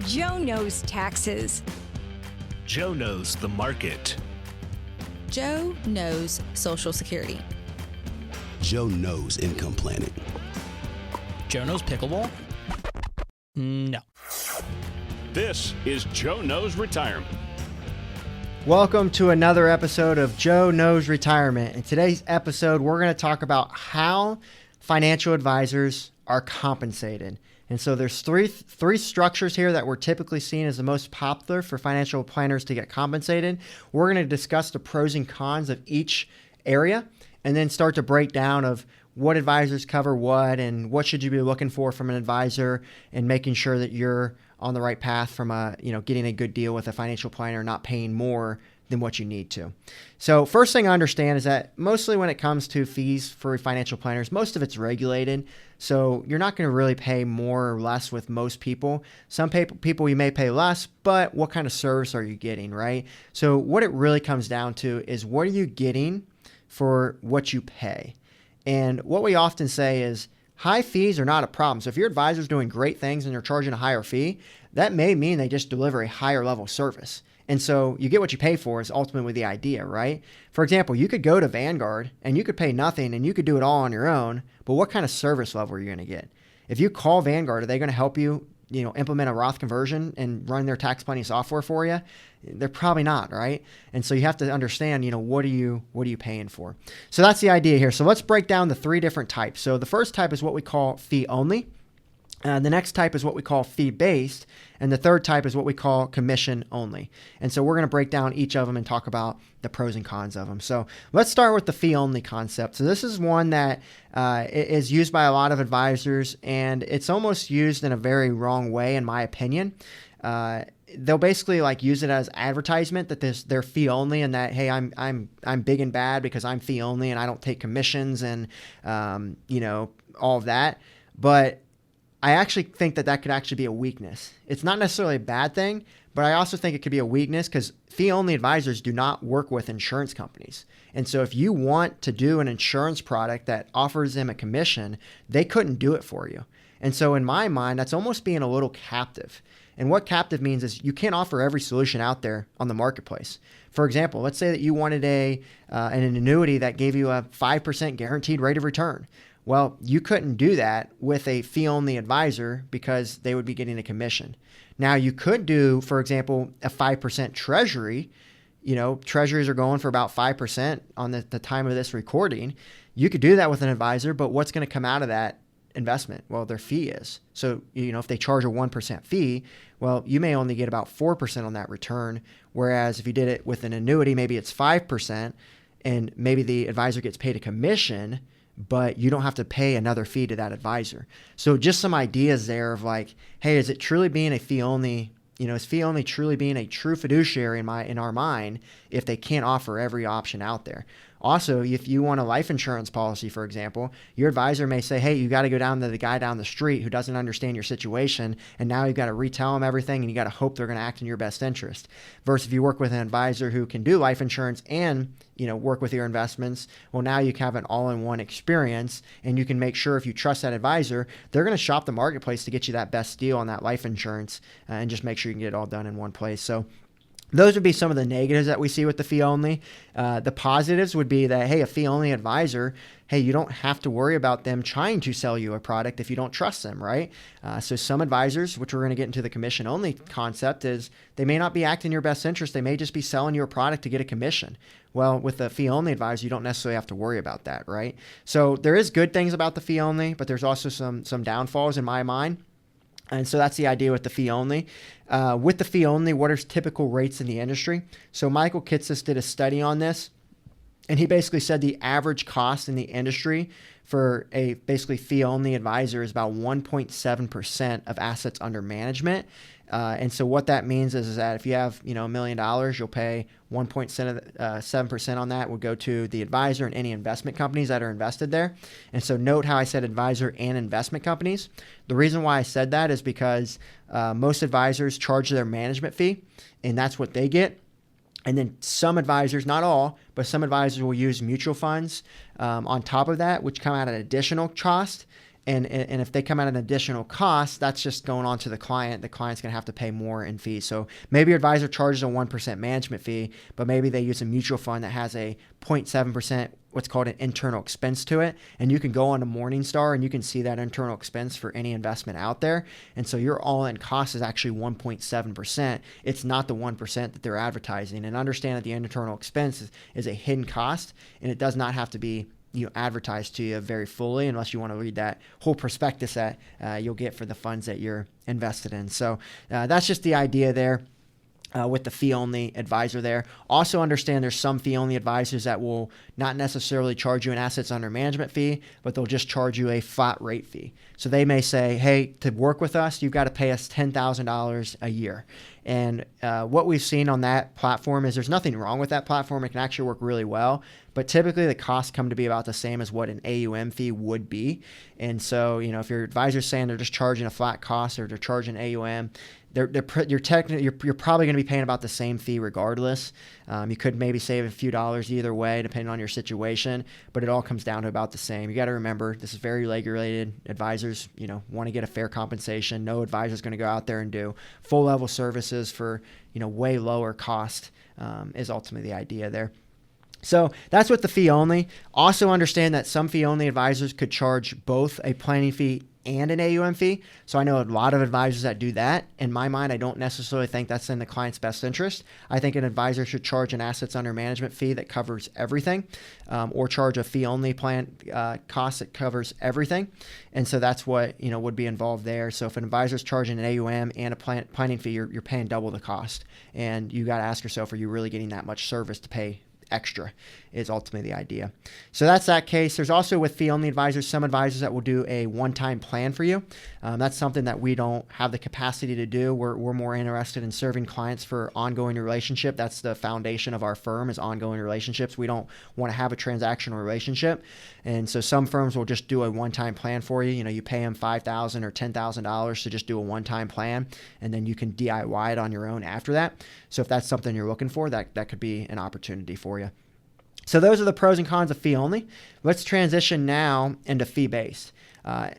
Joe knows taxes. Joe knows the market. Joe knows Social Security. Joe knows income planning. Joe knows pickleball? No. This is Joe Knows Retirement. Welcome to another episode of Joe Knows Retirement. In today's episode, we're going to talk about how financial advisors are compensated. And so there's three structures here that we're typically seen as the most popular for financial planners to get compensated. We're going to discuss the pros and cons of each area and then start to break down of what advisors cover what and what should you be looking for from an advisor and making sure that you're on the right path from getting a good deal with a financial planner, not paying more than what you need to. So first thing I understand is that mostly when it comes to fees for financial planners, most of it's regulated. So you're not going to really pay more or less with most people. Some people you may pay less, but what kind of service are you getting, right? So what it really comes down to is what are you getting for what you pay? And what we often say is high fees are not a problem. So if your advisor's doing great things and they're charging a higher fee, that may mean they just deliver a higher level service. And so you get what you pay for is ultimately the idea, right? For example, you could go to Vanguard and you could pay nothing and you could do it all on your own, but what kind of service level are you going to get? If you call Vanguard, are they going to help you, implement a Roth conversion and run their tax planning software for you? They're probably not, right? And so you have to understand, what are you paying for? So that's the idea here. So let's break down the three different types. So the first type is what we call fee only. The next type is what we call fee-based, and the third type is what we call commission only. And so we're going to break down each of them and talk about the pros and cons of them. So let's start with the fee-only concept. So this is one that is used by a lot of advisors, and it's almost used in a very wrong way, in my opinion. They'll basically use it as advertisement that they're fee only, and that hey, I'm big and bad because I'm fee only and I don't take commissions and all of that, but I actually think that could actually be a weakness. It's not necessarily a bad thing, but I also think it could be a weakness because fee-only advisors do not work with insurance companies. And so if you want to do an insurance product that offers them a commission, they couldn't do it for you. And so in my mind, that's almost being a little captive. And what captive means is you can't offer every solution out there on the marketplace. For example, let's say that you wanted an annuity that gave you a 5% guaranteed rate of return. Well, you couldn't do that with a fee-only advisor because they would be getting a commission. Now, you could do, for example, a 5% treasury. Treasuries are going for about 5% on the time of this recording. You could do that with an advisor, but what's going to come out of that investment? Well, their fee is. So, if they charge a 1% fee, well, you may only get about 4% on that return. Whereas if you did it with an annuity, maybe it's 5%, and maybe the advisor gets paid a commission, but you don't have to pay another fee to that advisor. So just some ideas there of hey, is it truly being a fee only? Is fee only truly being a true fiduciary in our mind if they can't offer every option out there? Also, if you want a life insurance policy, for example, your advisor may say, hey, you got to go down to the guy down the street who doesn't understand your situation, and now you've got to retell them everything, and you got to hope they're going to act in your best interest. Versus if you work with an advisor who can do life insurance and work with your investments, well, now you can have an all-in-one experience, and you can make sure if you trust that advisor, they're going to shop the marketplace to get you that best deal on that life insurance and just make sure you can get it all done in one place. So those would be some of the negatives that we see with the fee only. The positives would be that, hey, a fee only advisor, hey, you don't have to worry about them trying to sell you a product if you don't trust them, right? So some advisors, which we're going to get into the commission only concept, is they may not be acting in your best interest. They may just be selling you a product to get a commission. Well, with the fee only advisor, you don't necessarily have to worry about that, right? So there is good things about the fee only, but there's also some downfalls in my mind. And so that's the idea with the fee only. With the fee only, what are typical rates in the industry? So Michael Kitces did a study on this, and he basically said the average cost in the industry for a basically fee only advisor is about 1.7% of assets under management. And so what that means is that if you have, $1 million, you'll pay 1.7% on that will go to the advisor and any investment companies that are invested there. And so note how I said advisor and investment companies. The reason why I said that is because most advisors charge their management fee, and that's what they get. And then some advisors, not all, but some advisors will use mutual funds on top of that, which come at an additional cost. And if they come at an additional cost, that's just going on to the client. The client's going to have to pay more in fees. So maybe your advisor charges a 1% management fee, but maybe they use a mutual fund that has a 0.7%, what's called an internal expense to it. And you can go on to Morningstar and you can see that internal expense for any investment out there. And so your all-in cost is actually 1.7%. It's not the 1% that they're advertising. And understand that the internal expense is a hidden cost, and it does not have to be advertised to you very fully unless you want to read that whole prospectus that you'll get for the funds that you're invested in. So that's just the idea there. With the fee-only advisor there. Also understand there's some fee-only advisors that will not necessarily charge you an assets under management fee, but they'll just charge you a flat rate fee. So they may say, hey, to work with us, you've got to pay us $10,000 a year. And what we've seen on that platform is there's nothing wrong with that platform. It can actually work really well. But typically the costs come to be about the same as what an AUM fee would be. And so, if your advisor's saying they're just charging a flat cost or they're charging AUM, you're probably going to be paying about the same fee regardless. You could maybe save a few dollars either way, depending on your situation, but it all comes down to about the same. You got to remember, this is very regulated. Advisors, want to get a fair compensation. No advisor is going to go out there and do full level services for, way lower cost, is ultimately the idea there. So that's with the fee only. Also understand that some fee only advisors could charge both a planning fee and an AUM fee. So I know a lot of advisors that do that. In my mind, I don't necessarily think that's in the client's best interest. I think an advisor should charge an assets under management fee that covers everything, or charge a fee only plan cost that covers everything. And so that's what would be involved there. So if an advisor is charging an AUM and a planning fee, you're paying double the cost. And you got to ask yourself, are you really getting that much service to pay extra, is ultimately the idea. So that's that case. There's also with fee-only advisors, some advisors that will do a one-time plan for you. That's something that we don't have the capacity to do. We're more interested in serving clients for ongoing relationship. That's the foundation of our firm, is ongoing relationships. We don't want to have a transactional relationship. And so some firms will just do a one-time plan for you. You pay them $5,000 or $10,000 to just do a one-time plan, and then you can DIY it on your own after that. So if that's something you're looking for, that could be an opportunity for you. So those are the pros and cons of fee only. Let's transition now into fee-based.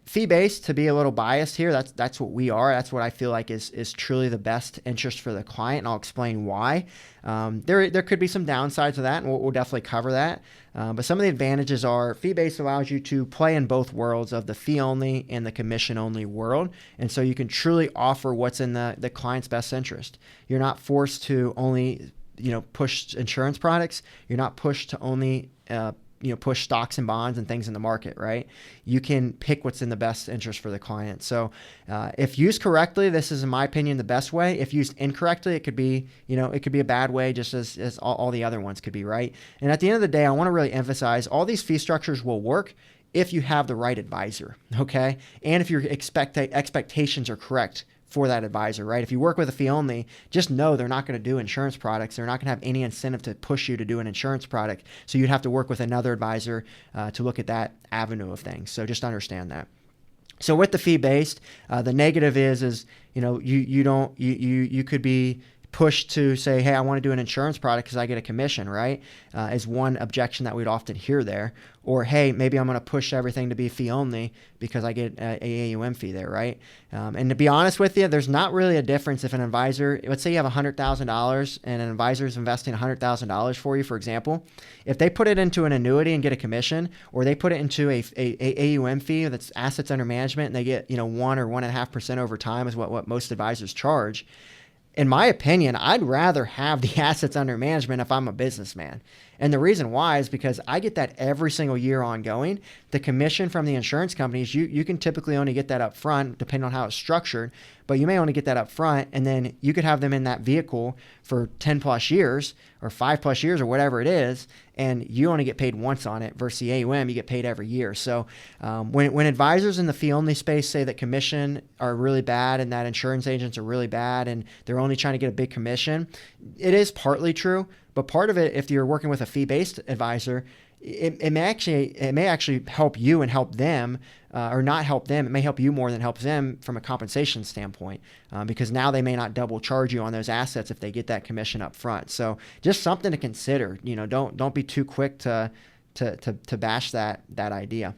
Fee-based, to be a little biased here, that's what we are. That's what I feel like is truly the best interest for the client, and I'll explain why. There could be some downsides to that, and we'll definitely cover that. But some of the advantages are fee-based allows you to play in both worlds of the fee-only and the commission-only world, and so you can truly offer what's in the client's best interest. You're not forced to only push insurance products. You're not pushed to only push stocks and bonds and things in the market, right? You can pick what's in the best interest for the client. So if used correctly, this is, in my opinion, the best way. If used incorrectly, it could be, it could be a bad way, just as all the other ones could be, right? And at the end of the day, I want to really emphasize all these fee structures will work if you have the right advisor, okay? And if your expectations are correct for that advisor, right? If you work with a fee only, just know they're not going to do insurance products. They're not going to have any incentive to push you to do an insurance product. So you'd have to work with another advisor to look at that avenue of things. So just understand that. So with the fee-based, the negative is you could be pushed to say, hey, I want to do an insurance product because I get a commission, right? Is one objection that we'd often hear there. Or, hey, maybe I'm going to push everything to be fee only because I get a AUM fee there, right? And to be honest with you, there's not really a difference if an advisor, let's say you have $100,000 and an advisor is investing $100,000 for you, for example. If they put it into an annuity and get a commission, or they put it into a AUM fee that's assets under management and they get 1 or 1.5% over time is what most advisors charge. In my opinion, I'd rather have the assets under management if I'm a businessman. And the reason why is because I get that every single year ongoing. The commission from the insurance companies, you can typically only get that up front, depending on how it's structured, but you may only get that up front, and then you could have them in that vehicle for 10 plus years or 5 plus years or whatever it is, and you only get paid once on it versus the AUM, you get paid every year. So when advisors in the fee-only space say that commission are really bad and that insurance agents are really bad and they're only trying to get a big commission, it is partly true. But part of it, if you're working with a fee-based advisor, it may actually help you and help them, or not help them. It may help you more than it helps them from a compensation standpoint, because now they may not double charge you on those assets if they get that commission up front. So just something to consider. Don't be too quick to bash that idea.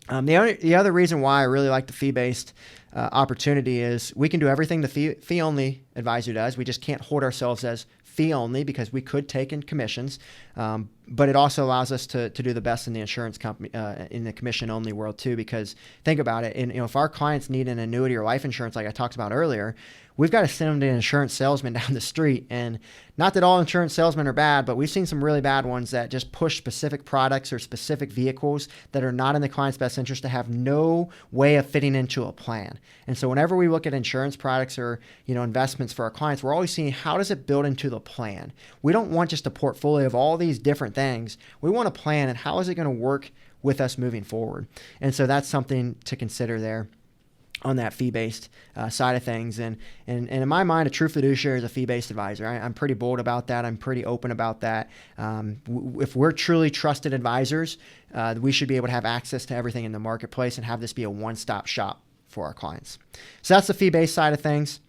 The other reason why I really like the fee-based opportunity is we can do everything the fee-only advisor does. We just can't hold ourselves as fee-only because we could take in commissions, but it also allows us to do the best in the insurance company in the commission-only world too. Because think about it, and if our clients need an annuity or life insurance, like I talked about earlier, we've got to send them to an insurance salesman down the street. And not that all insurance salesmen are bad, but we've seen some really bad ones that just push specific products or specific vehicles that are not in the client's best interest to have no way of fitting into a plan. And so whenever we look at insurance products or investments for our clients, we're always seeing how does it build into the plan. We don't want just a portfolio of all these different things. We want a plan and how is it going to work with us moving forward. And so that's something to consider there on that fee-based side of things. And in my mind, a true fiduciary is a fee-based advisor. I'm pretty bold about that. I'm pretty open about that. If we're truly trusted advisors, we should be able to have access to everything in the marketplace and have this be a one-stop shop for our clients. So that's the fee-based side of things.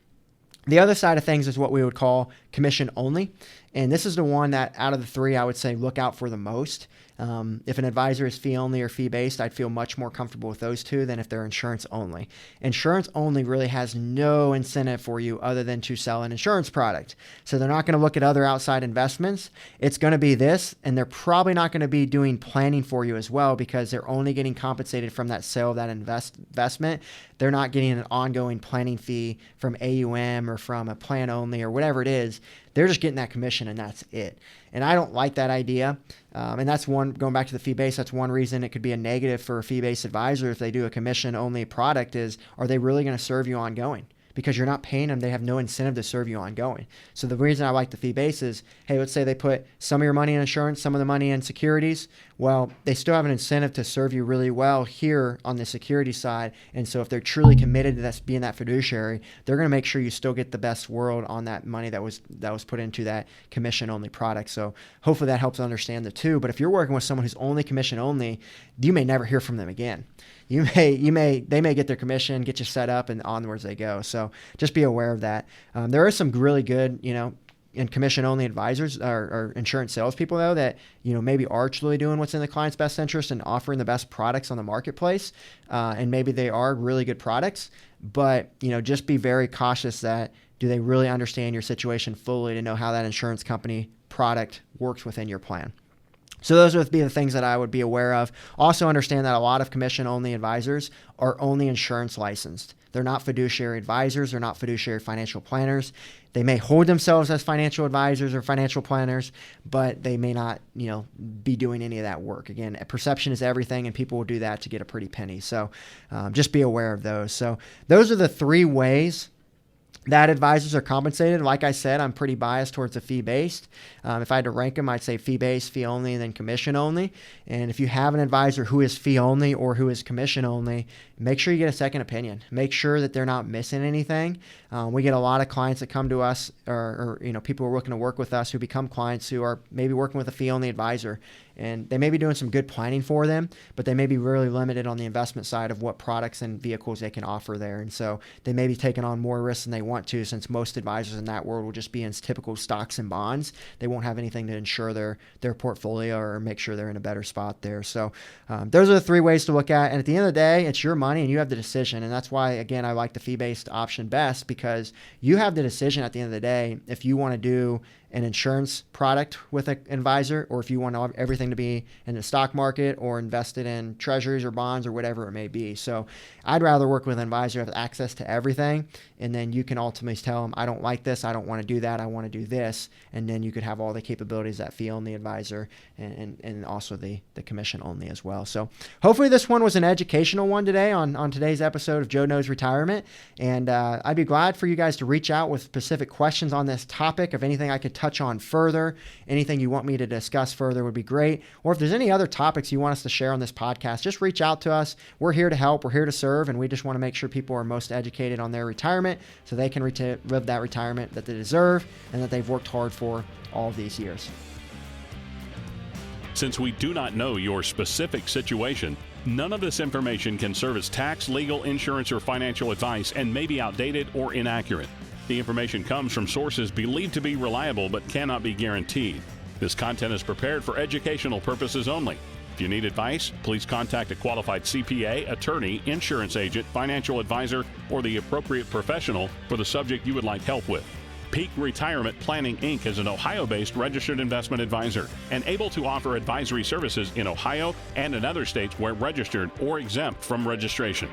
The other side of things is what we would call commission only. And this is the one that out of the three, I would say look out for the most. If an advisor is fee only or fee based, I'd feel much more comfortable with those two than if they're insurance only. Insurance only really has no incentive for you other than to sell an insurance product. So they're not going to look at other outside investments. It's going to be this, and they're probably not going to be doing planning for you as well because they're only getting compensated from that sale of that investment. They're not getting an ongoing planning fee from AUM or from a plan only or whatever it is. They're just getting that commission and that's it. And I don't like that idea. And that's one, going back to the fee base, that's one reason it could be a negative for a fee-based advisor if they do a commission-only product is, are they really going to serve you ongoing? Because you're not paying them, they have no incentive to serve you ongoing. So the reason I like the fee base is, hey, let's say they put some of your money in insurance, some of the money in securities. Well, they still have an incentive to serve you really well here on the security side. And so if they're truly committed to this, being that fiduciary, they're going to make sure you still get the best world on that money that was put into that commission-only product. So hopefully that helps understand the two. But if you're working with someone who's only commission-only, you may never hear from them again. They may get their commission, get you set up, and onwards they go. So just be aware of that. There are some really good, and commission-only advisors or insurance salespeople though that maybe are truly doing what's in the client's best interest and offering the best products on the marketplace, and maybe they are really good products. But just be very cautious that do they really understand your situation fully to know how that insurance company product works within your plan. So those would be the things that I would be aware of. Also understand that a lot of commission-only advisors are only insurance licensed. They're not fiduciary advisors. They're not fiduciary financial planners. They may hold themselves as financial advisors or financial planners, but they may not, be doing any of that work. Again, perception is everything, and people will do that to get a pretty penny. So just be aware of those. So those are the three ways that advisors are compensated. Like I said, I'm pretty biased towards the fee-based. If I had to rank them, I'd say fee-based, fee-only, and then commission-only. And if you have an advisor who is fee-only or who is commission-only, make sure you get a second opinion. Make sure that they're not missing anything. We get a lot of clients that come to us or people who are looking to work with us who become clients who are maybe working with a fee-only advisor. And they may be doing some good planning for them, but they may be really limited on the investment side of what products and vehicles they can offer there. And so they may be taking on more risks than they want to, since most advisors in that world will just be in typical stocks and bonds. They won't have anything to insure their portfolio or make sure they're in a better spot there. So those are the three ways to look at. And at the end of the day, it's your money and you have the decision. And that's why, again, I like the fee-based option best, because you have the decision at the end of the day if you want to do an insurance product with an advisor, or if you want everything to be in the stock market or invested in treasuries or bonds or whatever it may be. So I'd rather work with an advisor who has access to everything, and then you can ultimately tell them, I don't like this, I don't want to do that, I want to do this, and then you could have all the capabilities that fee-only advisor and also the commission only as well. So hopefully this one was an educational one today on today's episode of Joe Knows Retirement, and I'd be glad for you guys to reach out with specific questions on this topic. If anything I could touch on further, anything you want me to discuss further would be great. Or if there's any other topics you want us to share on this podcast, just reach out to us. We're here to help. We're here to serve. And we just want to make sure people are most educated on their retirement so they can live that retirement that they deserve and that they've worked hard for all of these years. Since we do not know your specific situation, none of this information can serve as tax, legal, insurance, or financial advice and may be outdated or inaccurate. The information comes from sources believed to be reliable but cannot be guaranteed. This content is prepared for educational purposes only. If you need advice, please contact a qualified CPA, attorney, insurance agent, financial advisor, or the appropriate professional for the subject you would like help with. Peak Retirement Planning, Inc. is an Ohio-based registered investment advisor and able to offer advisory services in Ohio and in other states where registered or exempt from registration.